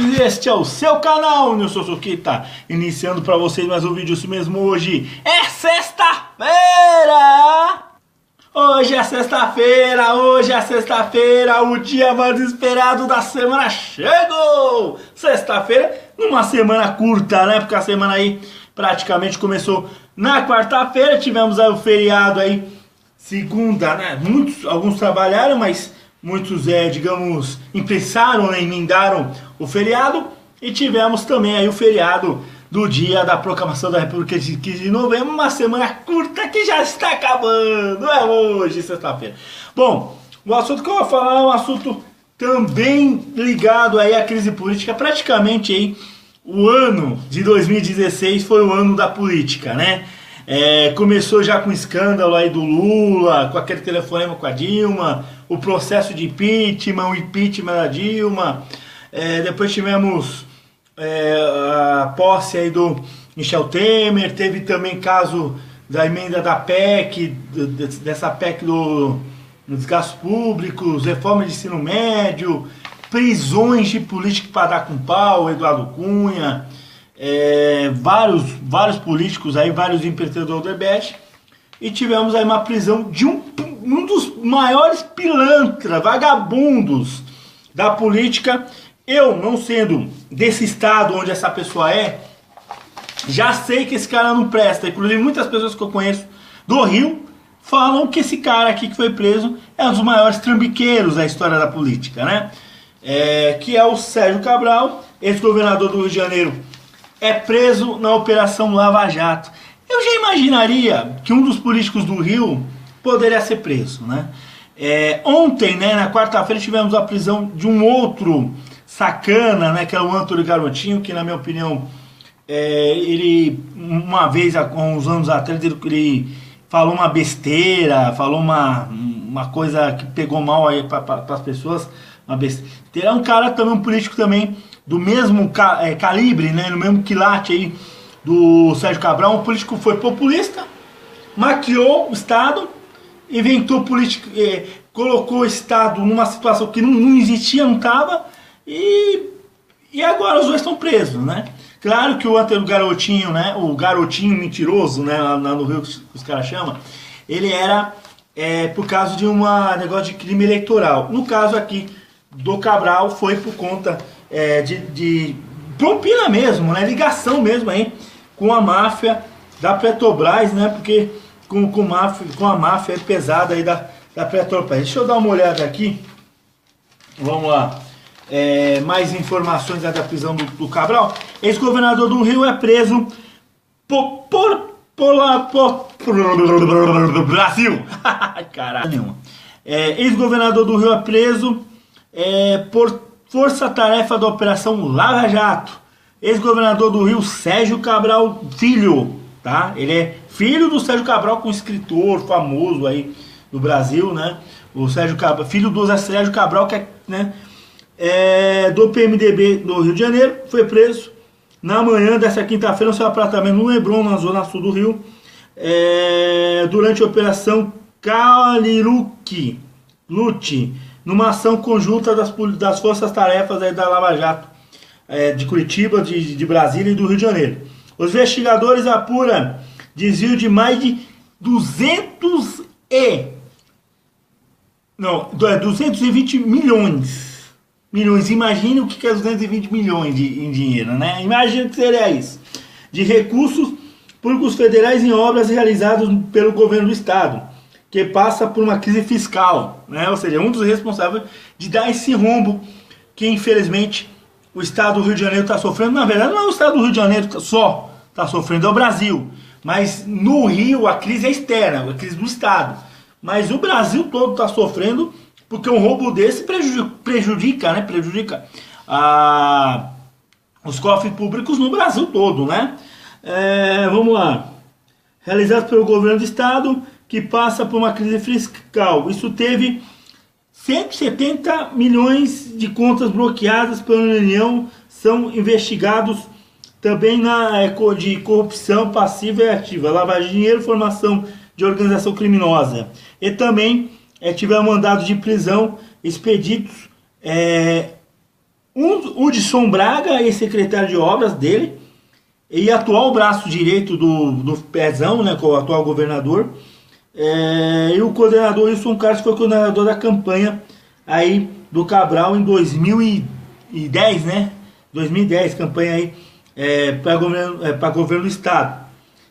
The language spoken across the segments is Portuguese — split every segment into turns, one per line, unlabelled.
e este é o seu canal Nilson Suquita, iniciando para vocês mais um vídeo assim mesmo. Hoje é sexta-feira! Hoje é sexta-feira, o dia mais esperado da semana chegou! Sexta-feira, numa semana curta, né? Porque a semana aí praticamente começou na quarta-feira, tivemos aí o feriado aí, segunda, né? Alguns trabalharam, mas muitos, digamos, empeçaram, né? Emendaram o feriado. E tivemos também aí o feriado do dia da proclamação da República de 15 de novembro, uma semana curta que já está acabando, é hoje, sexta-feira. Bom, o assunto que eu vou falar é um assunto também ligado aí à crise política. Praticamente aí o ano de 2016 foi o ano da política, né? Começou já com o escândalo aí do Lula, com aquele telefonema com a Dilma, o processo de impeachment, o impeachment da Dilma, depois tivemos a posse aí do Michel Temer, teve também caso da emenda da PEC, dessa PEC dos gastos públicos, reforma de ensino médio, prisões de político para dar com pau, Eduardo Cunha, vários políticos aí, vários empreiteiros do Odebrecht, e tivemos aí uma prisão de um dos maiores pilantras, vagabundos da política. Eu, não sendo desse estado onde essa pessoa já sei que esse cara não presta. Inclusive muitas pessoas que eu conheço do Rio falam que esse cara aqui que foi preso é um dos maiores trambiqueiros da história da política, né? Que é o Sérgio Cabral, ex-governador do Rio de Janeiro, é preso na Operação Lava Jato. Eu já imaginaria que um dos políticos do Rio poderia ser preso, né? Ontem, né, na quarta-feira, tivemos a prisão de um outro sacana, né, que é o Antônio Garotinho, que na minha opinião, ele, uma vez, há uns anos atrás, ele falou uma besteira, falou uma coisa que pegou mal aí para as pessoas, uma besteira. É um cara também, um político também, do mesmo calibre, né, no mesmo quilate aí do Sérgio Cabral. Um político que foi populista, maquiou o Estado, inventou política, colocou o Estado numa situação que não existia, não estava, e agora os dois estão presos, né? Claro que o Antônio Garotinho, né, o garotinho mentiroso, né, lá no Rio que os caras chamam, ele era por causa de um negócio de crime eleitoral. No caso aqui do Cabral foi por conta de propina mesmo, né, ligação mesmo aí com a máfia da Petrobras, né, porque com a máfia pesada aí da Petrobras. Deixa eu dar uma olhada aqui, vamos lá. Mais informações da prisão do Cabral. Ex-governador do Rio é preso por Brasil. Caralho nenhuma. Ex-governador do Rio é preso por força-tarefa da Operação Lava Jato. Ex-governador do Rio, Sérgio Cabral Filho, tá? Ele é filho do Sérgio Cabral, um escritor famoso aí do Brasil, né? O Sérgio Cabral, filho do Sérgio Cabral, que é, né, do PMDB do Rio de Janeiro, foi preso na manhã dessa quinta-feira no seu apartamento no Leblon, na zona sul do Rio, durante a Operação Caliruque Lute, numa ação conjunta das forças-tarefas da Lava Jato, de Curitiba, de Brasília e do Rio de Janeiro. Os investigadores apuram desvio de mais de 220 milhões. Imagine o que é 220 milhões em dinheiro, né? Imagine que seria isso. De recursos públicos federais em obras realizadas pelo governo do estado, que passa por uma crise fiscal, né? Ou seja, um dos responsáveis de dar esse rombo que infelizmente o estado do Rio de Janeiro está sofrendo. Na verdade, não é o estado do Rio de Janeiro só está sofrendo, é o Brasil. Mas no Rio a crise é externa, a crise do estado. Mas o Brasil todo está sofrendo, porque um roubo desse prejudica os cofres públicos no Brasil todo, né? Vamos lá. Realizado pelo governo do estado, que passa por uma crise fiscal. Isso teve 170 milhões de contas bloqueadas pela União, são investigados também de corrupção passiva e ativa, lavagem de dinheiro, formação de organização criminosa. E também tiveram mandados de prisão expedidos Hudson Braga, ex-secretário de obras dele, e atual braço direito do Pezão, né, com o atual governador. E o coordenador Wilson Carlos foi coordenador da campanha aí do Cabral em 2010, né? 2010, campanha aí para governo do estado.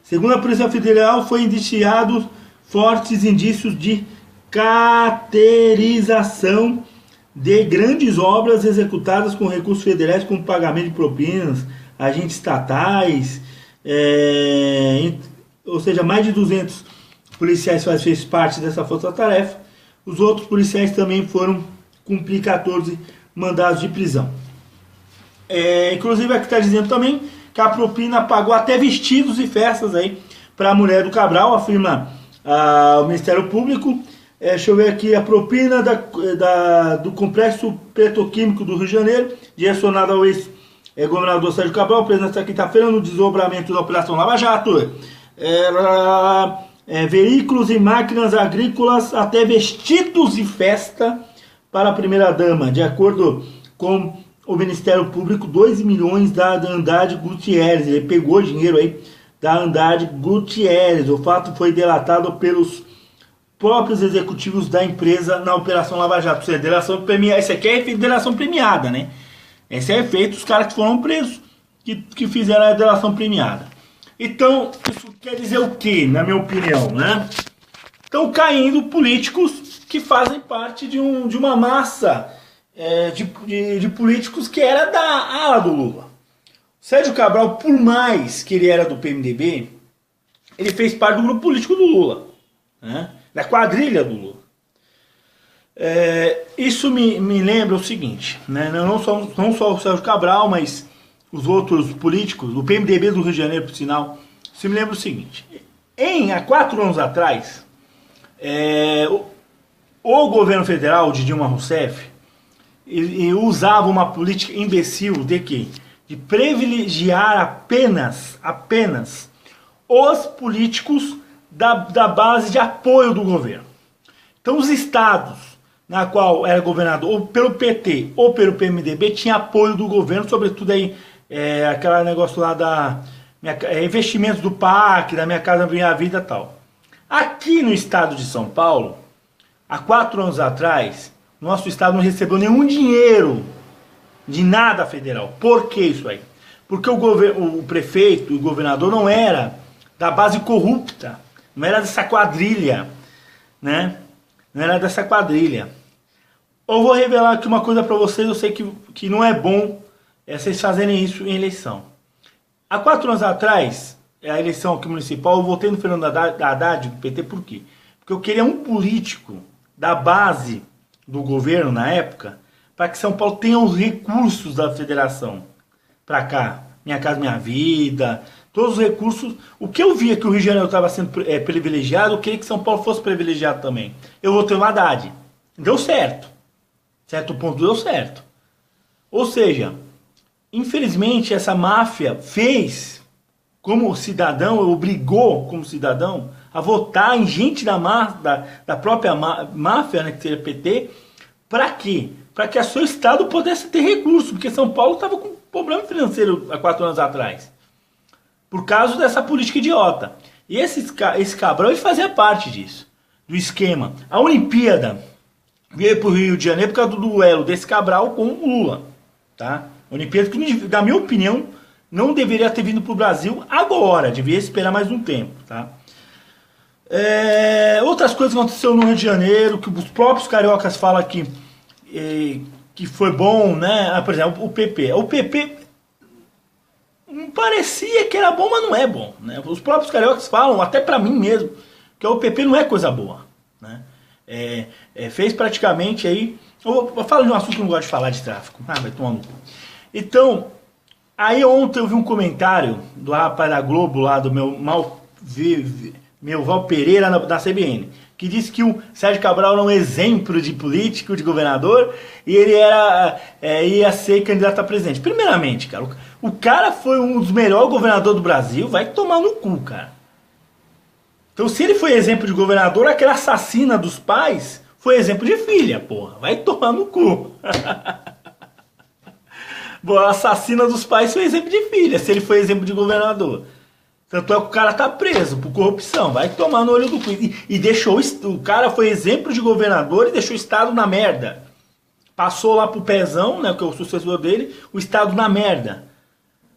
Segundo a Polícia Federal, foi indiciado fortes indícios de carteirização de grandes obras executadas com recursos federais, como pagamento de propinas, agentes estatais, ou seja, mais de 200 policiais fez parte dessa força-tarefa. Os outros policiais também foram cumprir 14 mandados de prisão. Inclusive aqui está dizendo também que a propina pagou até vestidos e festas aí para a mulher do Cabral, afirma o Ministério Público. Deixa eu ver aqui, a propina do complexo petroquímico do Rio de Janeiro, direcionada ao ex-governador Sérgio Cabral, preso nesta quinta-feira no desdobramento da Operação Lava Jato. Veículos e máquinas agrícolas, até vestidos e festa para a primeira-dama, de acordo com o Ministério Público, 2 milhões da Andrade Gutierrez. Ele pegou dinheiro aí da Andrade Gutierrez. O fato foi delatado pelos próprios executivos da empresa na Operação Lava Jato. Ou seja, essa aqui é a delação premiada, né? Esse é feito os caras que foram presos, que fizeram a delação premiada. Então, isso quer dizer o que, na minha opinião, né? Estão caindo políticos que fazem parte de uma massa de políticos que era da ala do Lula. Sérgio Cabral, por mais que ele era do PMDB, ele fez parte do grupo político do Lula, né? Da quadrilha do Lula. Isso me lembra o seguinte, né? Não só o Sérgio Cabral, mas os outros políticos, o PMDB do Rio de Janeiro, por sinal, isso me lembra o seguinte. Há 4 anos atrás, o governo federal de Dilma Rousseff usava uma política imbecil de quê? De privilegiar apenas os políticos da base de apoio do governo. Então os estados na qual era governado ou pelo PT ou pelo PMDB tinha apoio do governo, sobretudo aí aquele negócio lá investimentos do PAC, da Minha Casa Minha Vida e tal. Aqui no estado de São Paulo, há 4 anos atrás, nosso estado não recebeu nenhum dinheiro de nada federal. Por que isso aí? Porque o prefeito, o governador não era da base corrupta, não era dessa quadrilha, né? Não era dessa quadrilha. Eu vou revelar aqui uma coisa para vocês, eu sei que não é bom vocês fazerem isso em eleição. Há 4 anos atrás, a eleição aqui municipal, eu votei no Fernando Haddad do PT, por quê? Porque eu queria um político da base do governo na época, para que São Paulo tenha os recursos da federação para cá. Minha Casa Minha Vida, todos os recursos. O que eu via que o Rio de Janeiro estava sendo privilegiado, eu queria que São Paulo fosse privilegiado também. Eu votei no Haddad. Deu certo. Certo ponto deu certo. Ou seja, infelizmente essa máfia fez, como cidadão, obrigou como cidadão a votar em gente da própria máfia, né, que seria PT, para quê? Para que o seu estado pudesse ter recursos, porque São Paulo estava com problema financeiro há 4 anos atrás, por causa dessa política idiota. E esse Cabral ele fazia parte disso, do esquema. A Olimpíada veio para o Rio de Janeiro por causa do duelo desse Cabral com o Lula, tá? Olimpíada que, na minha opinião, não deveria ter vindo para o Brasil agora, deveria esperar mais um tempo, tá? Outras coisas que aconteceram no Rio de Janeiro, que os próprios cariocas falam que foi bom, né? Por exemplo, o PP. O PP parecia que era bom, mas não é bom, né? Os próprios cariocas falam, até pra mim mesmo, que o PP não é coisa boa, né? Fez praticamente aí... Eu falo de um assunto que eu não gosto de falar de tráfico. Vai tomar no cu. Então, aí ontem eu vi um comentário do rapaz da Globo lá, do meu Val Pereira da CBN, que disse que o Sérgio Cabral era um exemplo de político, de governador, e ele ia ser candidato a presidente. Primeiramente, cara, o cara foi um dos melhores governadores do Brasil, vai tomar no cu, cara. Então, se ele foi exemplo de governador, aquela assassina dos pais foi exemplo de filha, porra. Vai tomar no cu. A assassina dos pais foi exemplo de filha, se ele foi exemplo de governador. Tanto é que o cara tá preso por corrupção, vai tomar no olho do cu. E deixou, o cara foi exemplo de governador e deixou o Estado na merda. Passou lá pro Pezão, né, que é o sucessor dele, o Estado na merda.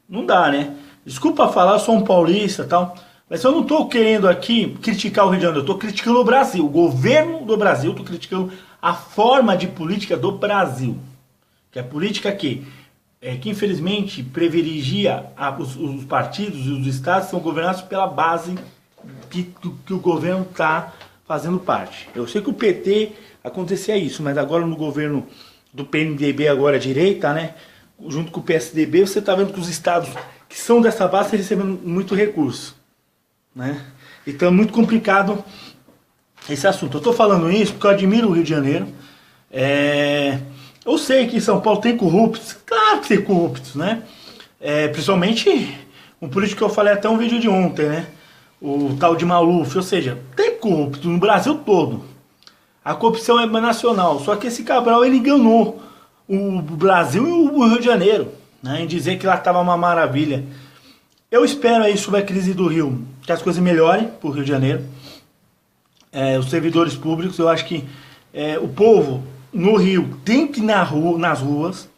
Não dá, né? Desculpa falar, eu sou um paulista e tal, mas eu não tô querendo aqui criticar o Rio de Janeiro, eu tô criticando o Brasil, o governo do Brasil, tô criticando a forma de política do Brasil. Que é a política que infelizmente privilegia os partidos e os estados que são governados pela base que o governo está fazendo parte. Eu sei que o PT acontecia isso, mas agora no governo do PMDB, agora à direita, né, junto com o PSDB, você está vendo que os estados que são dessa base estão recebendo muito recurso, né? Então é muito complicado esse assunto. Eu estou falando isso porque eu admiro o Rio de Janeiro. Eu sei que em São Paulo tem corruptos, claro que tem corruptos, né? Principalmente um político que eu falei até um vídeo de ontem, né? O tal de Maluf, ou seja, tem corrupto no Brasil todo. A corrupção é nacional, só que esse Cabral ele enganou o Brasil e o Rio de Janeiro, né? Em dizer que lá estava uma maravilha. Eu espero aí sobre a crise do Rio, que as coisas melhorem para o Rio de Janeiro. Os servidores públicos, eu acho que o povo no Rio tem que ir nas ruas,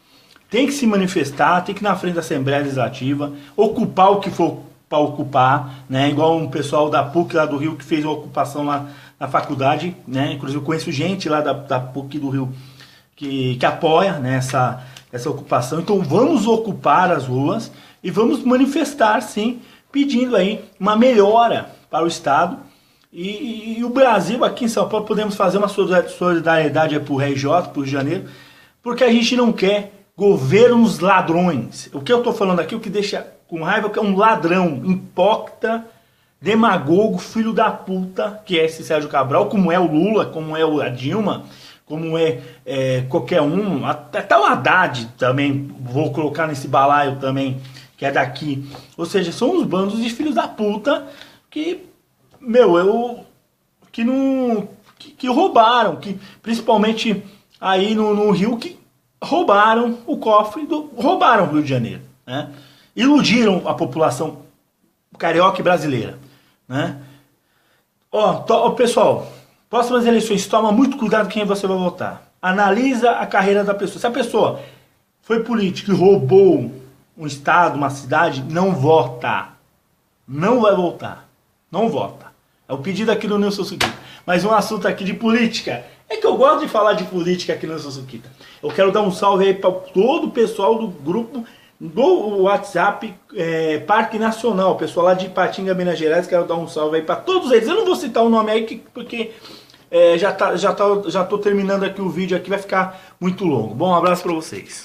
tem que se manifestar, tem que ir na frente da Assembleia Legislativa, ocupar o que for para ocupar, né? Igual um pessoal da PUC lá do Rio que fez uma ocupação lá na faculdade, né? Inclusive eu conheço gente lá da PUC do Rio que apoia, né, essa ocupação. Então vamos ocupar as ruas e vamos manifestar, sim, pedindo aí uma melhora para o Estado. E o Brasil, aqui em São Paulo, podemos fazer uma solidariedade para o RJ, para o Rio de Janeiro, porque a gente não quer governos ladrões. O que eu estou falando aqui, o que deixa com raiva, é que é um ladrão, hipócrita, demagogo, filho da puta, que é esse Sérgio Cabral, como é o Lula, como é a Dilma, como qualquer um, até o Haddad também, vou colocar nesse balaio também, que é daqui. Ou seja, são uns bandos de filhos da puta que... que roubaram, que principalmente aí no Rio, que roubaram o cofre, roubaram o Rio de Janeiro, né? Iludiram a população carioca e brasileira, né? Pessoal, próximas eleições, toma muito cuidado quem você vai votar. Analisa a carreira da pessoa. Se a pessoa foi político e roubou um estado, uma cidade, não vota. Não vai votar. Não vota. É o pedido aqui do Nilson Suquita. Mas um assunto aqui de política. É que eu gosto de falar de política aqui no Nilson Suquita. Eu quero dar um salve aí para todo o pessoal do grupo do WhatsApp Parque Nacional. Pessoal lá de Ipatinga, Minas Gerais. Quero dar um salve aí para todos eles. Eu não vou citar o nome aí porque já tô terminando aqui o vídeo aqui. Vai ficar muito longo. Bom, um abraço para vocês.